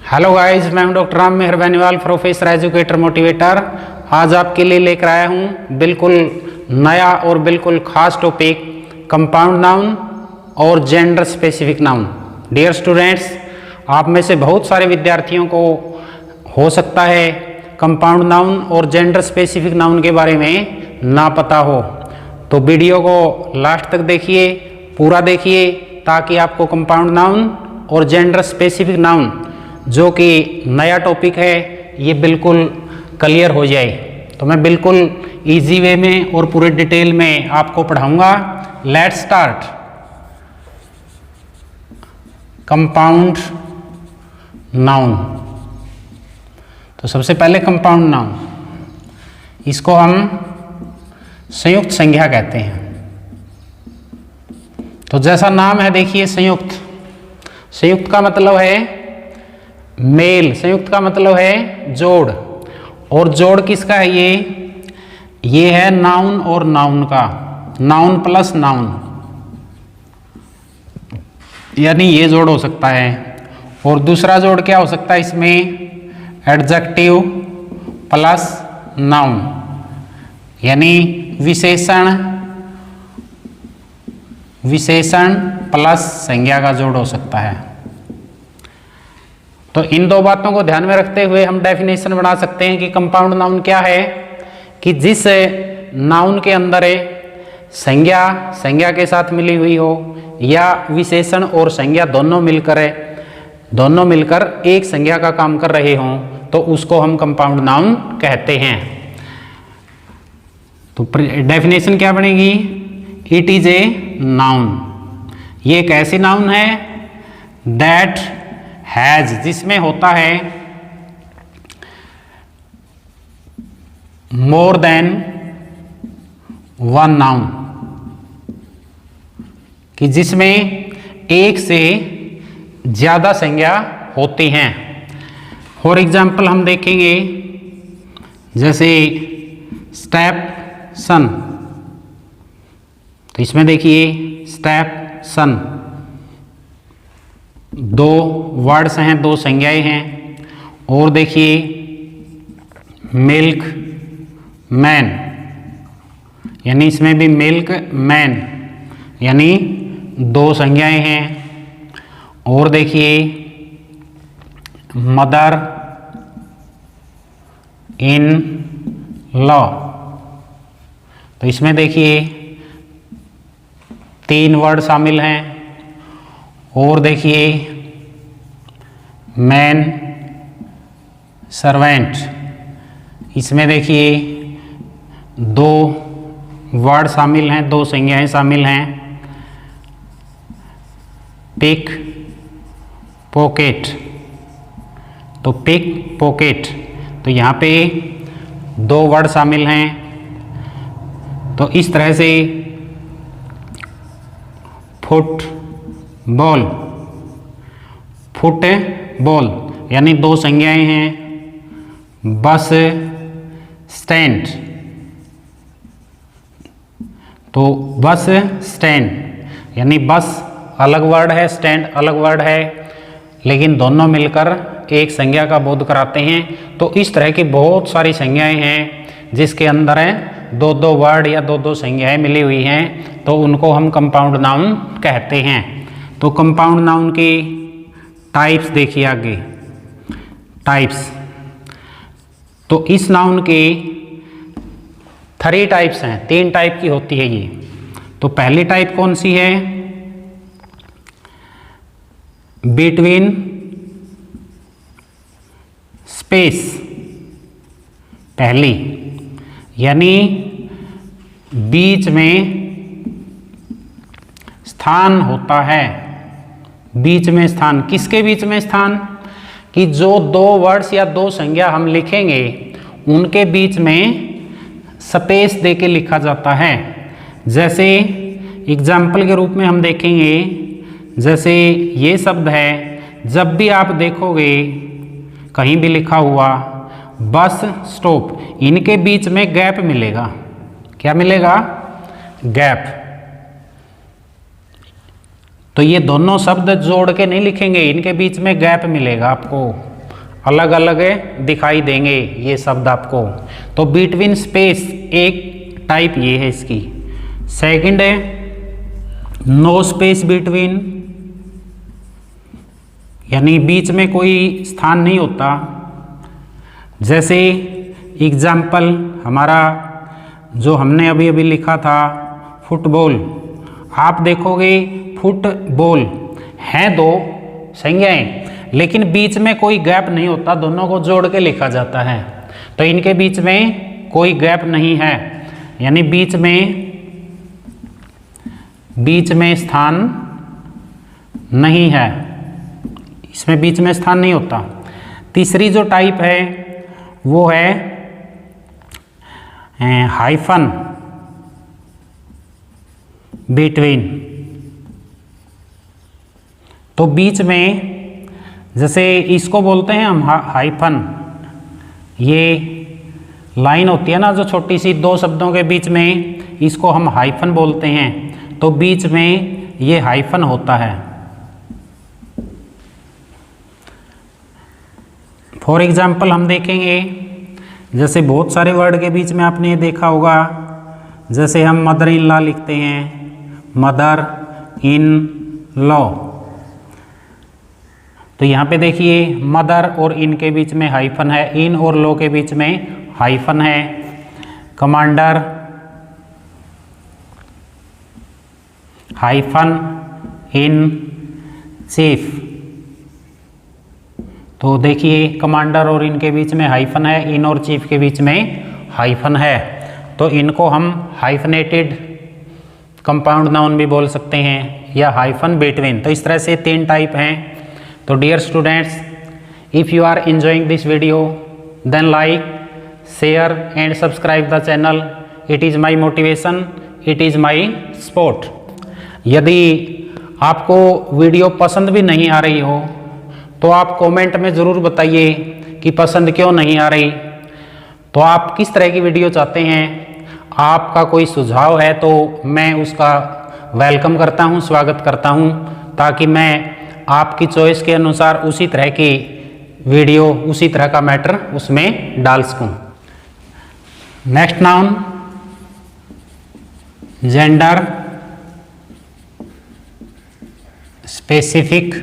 Hello guys, मैं हूं doctor Ram मेहर Beniwal, professor educator motivator. आज आपके लिए लेकर आया हूं बिल्कुल नया और बिल्कुल खास टॉपिक, कंपाउंड नाउन और gender specific noun. Dear students, आप में से बहुत सारे विद्यार्थियों को हो सकता है कंपाउंड नाउन और जेंडर स्पेसिफिक नाउन के बारे में ना पता हो, तो वीडियो को लास्ट तक देखिए, पूरा देखिए, ताकि आपको कंपाउंड नाउन और जेंडर स्पेसिफिक नाउन जो कि नया टॉपिक है ये बिल्कुल क्लियर हो जाए। तो मैं बिल्कुल इजी वे में और पूरे डिटेल में आपको पढ़ाऊंगा। Let's start. Compound noun. तो सबसे पहले कंपाउंड नाउन, इसको हम संयुक्त संज्ञा कहते हैं। तो जैसा नाम है देखिए, संयुक्त। संयुक्त का मतलब है मेल, संयुक्त का मतलब है जोड़, और जोड़ किसका है? ये है नाउन और नाउन का, नाउन प्लस नाउन, यानी ये जोड़ हो सकता है। और दूसरा जोड़ क्या हो सकता है इसमें? एडजेक्टिव प्लस नाउन, यानी विशेषण प्लस संज्ञा का जोड़ हो सकता है। तो इन दो बातों को ध्यान में रखते हुए हम डेफिनेशन बना सकते हैं कि कंपाउंड नाउन क्या है, कि जिस नाउन के अंदर संज्ञा के साथ मिली हुई हो, या विशेषण और संज्ञा दोनों मिलकर एक संज्ञा का काम कर रहे हों, तो उसको हम कंपाउंड नाउन कहते हैं। तो डेफिनेशन क्या बनेगी? It is a noun. ये एक ऐसी नाउन है दैट हैज, जिसमें होता है मोर देन वन नाउन, कि जिसमें एक से ज्यादा संज्ञा होती हैं। फॉर एग्जाम्पल हम देखेंगे, जैसे स्टेप सन, तो इसमें देखिए स्टेप सन, दो वर्ड्स हैं, दो संज्ञाएं हैं। और देखिए मिल्क मैन, यानी इसमें भी मिल्क मैन, यानी दो संज्ञाएं हैं। और देखिए मदर इन लॉ, तो इसमें देखिए तीन वर्ड शामिल हैं। और देखिए मैन सर्वेंट, इसमें देखिए दो वर्ड शामिल हैं, दो संज्ञाएं शामिल हैं। पिक पॉकेट, तो पिक पॉकेट, तो यहाँ पे दो वर्ड शामिल हैं। तो इस तरह से फुटबॉल, यानी दो संज्ञाएं हैं। बस स्टैंड, तो बस स्टैंड, यानी बस अलग वर्ड है, स्टैंड अलग वर्ड है, लेकिन दोनों मिलकर एक संज्ञा का बोध कराते हैं। तो इस तरह की बहुत सारी संज्ञाएं हैं जिसके अंदर दो दो वर्ड या दो दो संज्ञाएं मिली हुई हैं, तो उनको हम कंपाउंड नाउन कहते हैं। तो कंपाउंड नाउन की टाइप्स देखिए आगे, टाइप्स। तो इस नाउन के 3 टाइप्स हैं, 3 टाइप की होती है ये। तो पहली टाइप कौन सी है? बिटवीन स्पेस, पहली, यानी बीच में स्थान होता है। बीच में स्थान, किसके बीच में स्थान? कि जो दो वर्ड्स या दो संज्ञा हम लिखेंगे उनके बीच में स्पेस देके लिखा जाता है। जैसे एग्जाम्पल के रूप में हम देखेंगे, जैसे ये शब्द है, जब भी आप देखोगे कहीं भी लिखा हुआ बस स्टॉप, इनके बीच में गैप मिलेगा। क्या मिलेगा? गैप। तो ये दोनों शब्द जोड़ के नहीं लिखेंगे, इनके बीच में गैप मिलेगा आपको। अलग अलग दिखाई देंगे ये शब्द आपको। तो बिटवीन स्पेस एक टाइप ये है इसकी। सेकंड है नो स्पेस बिटवीन, यानी बीच में कोई स्थान नहीं होता। जैसे एग्जाम्पल हमारा जो हमने अभी अभी लिखा था फुटबॉल, आप देखोगे फुटबॉल हैं दो संज्ञाएं, लेकिन बीच में कोई गैप नहीं होता, दोनों को जोड़ के लिखा जाता है। तो इनके बीच में कोई गैप नहीं है, यानी बीच में स्थान नहीं है, इसमें बीच में स्थान नहीं होता। तीसरी जो टाइप है वो है हाइफन बिटवीन। तो बीच में जैसे इसको बोलते हैं हम हाइफन, ये लाइन होती है ना जो छोटी सी दो शब्दों के बीच में, इसको हम हाइफन बोलते हैं। तो बीच में ये हाइफन होता है। फॉर एग्जाम्पल हम देखेंगे, जैसे बहुत सारे वर्ड के बीच में आपने ये देखा होगा, जैसे हम मदर इन लॉ लिखते हैं, मदर इन लॉ। तो यहाँ पे देखिए मदर और इन के बीच में हाइफन है, इन और लॉ के बीच में हाइफन है। Commander hyphen in chief. तो देखिए कमांडर और इनके बीच में हाइफन है, इन और चीफ के बीच में हाइफन है। तो इनको हम हाइफनेटेड कंपाउंड नाउन भी बोल सकते हैं या हाइफन बिटवीन। तो इस तरह से 3 टाइप हैं। तो dear students, if you are enjoying this video then like, share and subscribe the channel. It is my motivation, it is my support. यदि आपको वीडियो पसंद भी नहीं आ रही हो तो आप कमेंट में ज़रूर बताइए कि पसंद क्यों नहीं आ रही, तो आप किस तरह की वीडियो चाहते हैं। आपका कोई सुझाव है तो मैं उसका वेलकम करता हूं, स्वागत करता हूं, ताकि मैं आपकी चॉइस के अनुसार उसी तरह की वीडियो, उसी तरह का मैटर उसमें डाल सकूं। Next noun gender specific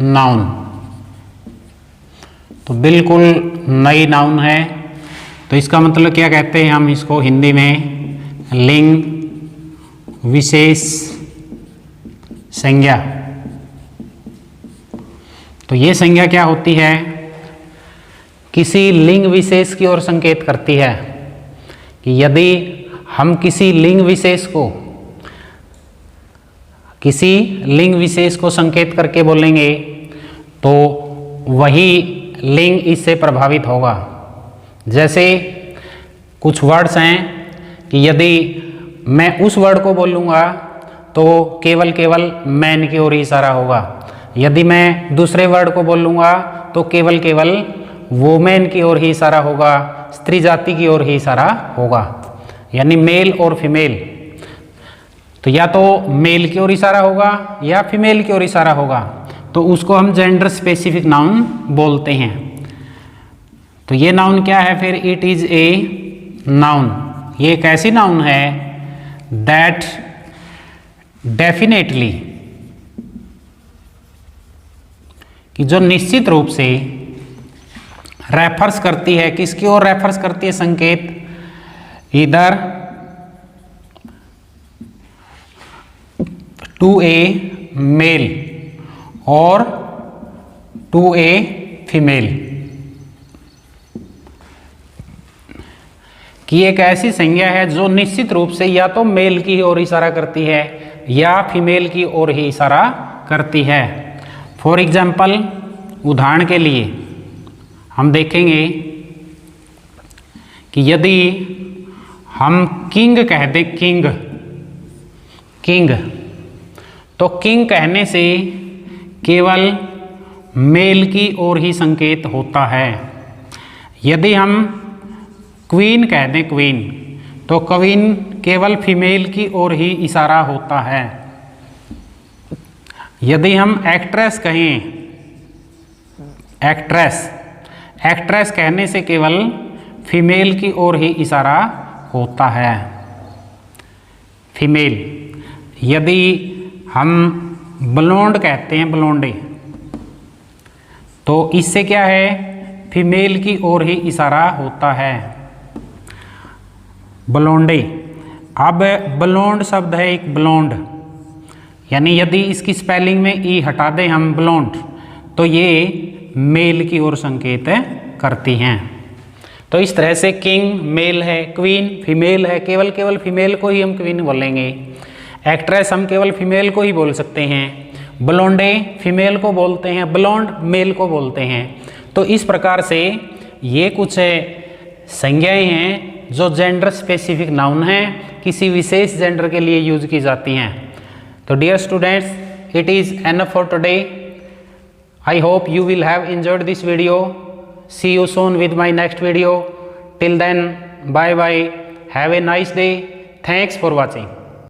noun. तो बिल्कुल नई नाउन है। तो इसका मतलब क्या कहते हैं हम इसको हिंदी में, लिंग विशेष संज्ञा। तो ये संज्ञा क्या होती है, किसी लिंग विशेष की ओर संकेत करती है। कि यदि हम किसी लिंग विशेष को संकेत करके बोलेंगे तो वही लिंग इससे प्रभावित होगा। जैसे कुछ वर्ड्स हैं कि यदि मैं उस वर्ड को बोलूँगा तो केवल मैन की ओर ही इशारा होगा, यदि मैं दूसरे वर्ड को बोलूँगा तो केवल वोमेन की ओर ही इशारा होगा, स्त्री जाति की ओर ही इशारा होगा, यानी मेल और फीमेल। तो या तो मेल की ओर इशारा होगा या फीमेल की ओर इशारा होगा, तो उसको हम जेंडर स्पेसिफिक नाउन बोलते हैं। तो ये नाउन क्या है फिर, इट इज ए नाउन। ये एक ऐसी नाउन है दैट डेफिनेटली, कि जो निश्चित रूप से रेफर्स करती है, किसकी ओर रेफर्स करती है संकेत, इधर टू ए मेल और टू ए फीमेल। कि एक ऐसी संज्ञा है जो निश्चित रूप से या तो मेल की ओर इशारा करती है या फीमेल की ओर ही इशारा करती है। फॉर एग्जाम्पल, उदाहरण के लिए हम देखेंगे कि यदि हम किंग कह दें, किंग, तो किंग कहने से केवल मेल की ओर ही संकेत होता है। यदि हम क्वीन कह दें, क्वीन, तो क्वीन केवल फीमेल की ओर ही इशारा होता है। यदि हम एक्ट्रेस कहें, एक्ट्रेस, एक्ट्रेस कहने से केवल फीमेल की ओर ही इशारा होता है, फीमेल। यदि हम ब्लोंड कहते हैं, ब्लोंडे, तो इससे क्या है, फीमेल की ओर ही इशारा होता है, ब्लोंडे। अब ब्लोंड शब्द है एक, ब्लोंड, यानी यदि इसकी स्पेलिंग में ई हटा दें हम, ब्लोंड, तो ये मेल की ओर संकेत करती हैं। तो इस तरह से किंग मेल है, क्वीन फीमेल है, केवल फीमेल को ही हम क्वीन बोलेंगे। एक्ट्रेस हम केवल फीमेल को ही बोल सकते हैं। ब्लोंडे फीमेल को बोलते हैं, ब्लोंड मेल को बोलते हैं। तो इस प्रकार से ये कुछ संज्ञाएं हैं जो जेंडर स्पेसिफिक नाउन हैं, किसी विशेष जेंडर के लिए यूज की जाती हैं। तो dear students, it is enough for today. I hope you will have enjoyed this video. See you soon with my next video. Till then, bye bye. Have a nice day. Thanks for watching.